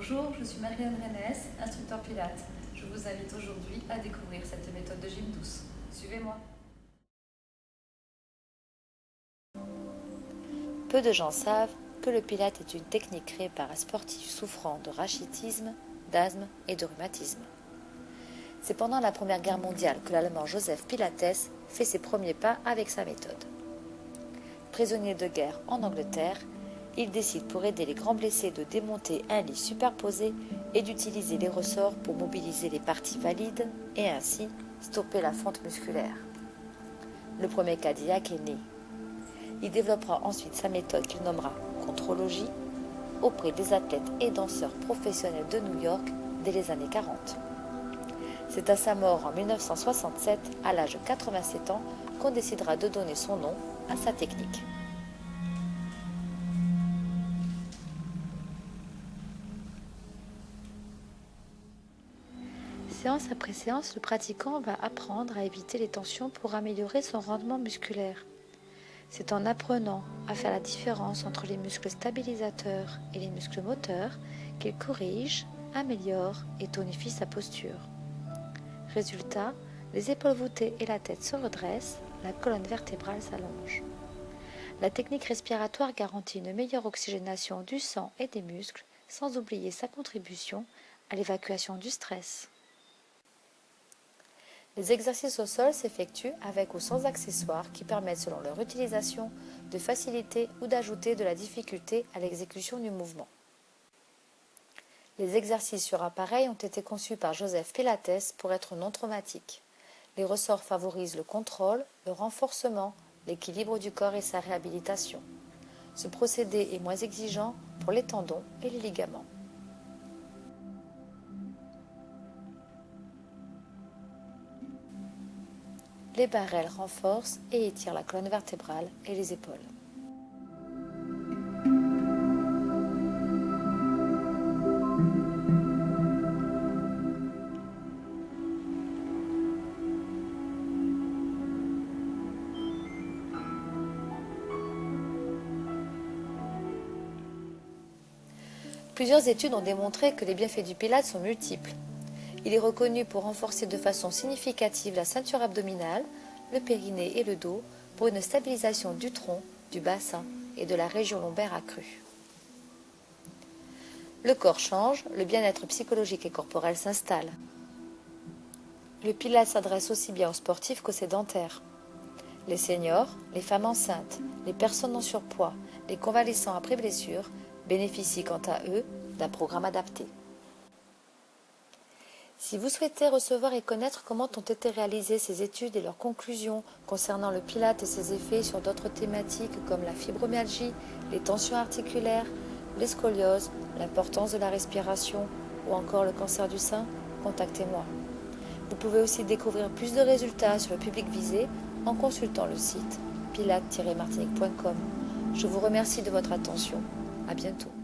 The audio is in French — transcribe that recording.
Bonjour, je suis Marianne Rennes, instructeur Pilates. Je vous invite aujourd'hui à découvrir cette méthode de gym douce. Suivez-moi. Peu de gens savent que le Pilate est une technique créée par un sportif souffrant de rachitisme, d'asthme et de rhumatisme. C'est pendant la Première Guerre mondiale que l'Allemand Joseph Pilates fait ses premiers pas avec sa méthode. Prisonnier de guerre en Angleterre, il décide pour aider les grands blessés de démonter un lit superposé et d'utiliser les ressorts pour mobiliser les parties valides et ainsi stopper la fonte musculaire. Le premier cardiaque est né. Il développera ensuite sa méthode qu'il nommera contrologie auprès des athlètes et danseurs professionnels de New York dès les années 40. C'est à sa mort en 1967, à l'âge de 87 ans, qu'on décidera de donner son nom à sa technique. Séance après séance, le pratiquant va apprendre à éviter les tensions pour améliorer son rendement musculaire. C'est en apprenant à faire la différence entre les muscles stabilisateurs et les muscles moteurs qu'il corrige, améliore et tonifie sa posture. Résultat, les épaules voûtées et la tête se redressent, la colonne vertébrale s'allonge. La technique respiratoire garantit une meilleure oxygénation du sang et des muscles, sans oublier sa contribution à l'évacuation du stress. Les exercices au sol s'effectuent avec ou sans accessoires qui permettent, selon leur utilisation, de faciliter ou d'ajouter de la difficulté à l'exécution du mouvement. Les exercices sur appareil ont été conçus par Joseph Pilates pour être non traumatiques. Les ressorts favorisent le contrôle, le renforcement, l'équilibre du corps et sa réhabilitation. Ce procédé est moins exigeant pour les tendons et les ligaments. Les barres renforcent et étirent la colonne vertébrale et les épaules. Plusieurs études ont démontré que les bienfaits du Pilates sont multiples. Il est reconnu pour renforcer de façon significative la ceinture abdominale, le périnée et le dos pour une stabilisation du tronc, du bassin et de la région lombaire accrue. Le corps change, le bien-être psychologique et corporel s'installe. Le Pilates s'adresse aussi bien aux sportifs qu'aux sédentaires. Les seniors, les femmes enceintes, les personnes en surpoids, les convalescents après blessure bénéficient quant à eux d'un programme adapté. Si vous souhaitez recevoir et connaître comment ont été réalisées ces études et leurs conclusions concernant le Pilates et ses effets sur d'autres thématiques comme la fibromyalgie, les tensions articulaires, les scolioses, l'importance de la respiration ou encore le cancer du sein, contactez-moi. Vous pouvez aussi découvrir plus de résultats sur le public visé en consultant le site pilates-martinique.com. Je vous remercie de votre attention. À bientôt.